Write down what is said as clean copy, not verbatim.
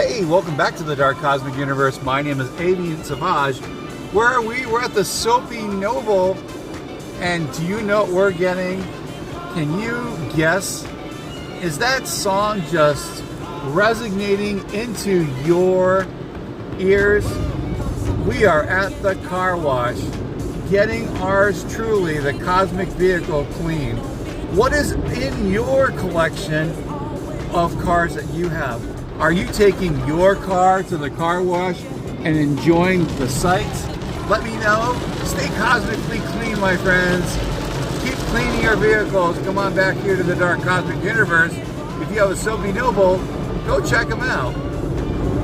Hey, welcome back to the Dark Cosmic Universe. My name is Avian Savage. Where are we? We're at the Soapy Noble. And do you know what we're getting? Can you guess? Is that song just resonating into your ears? We are at the car wash, getting ours truly, the cosmic vehicle, clean. What is in your collection of cars that you have? Are you taking your car to the car wash and enjoying the sights? Let me know. Stay cosmically clean, my friends. Keep cleaning your vehicles. Come on back here to the Dark Cosmic Universe. If you have a Soapy Noble, go check them out.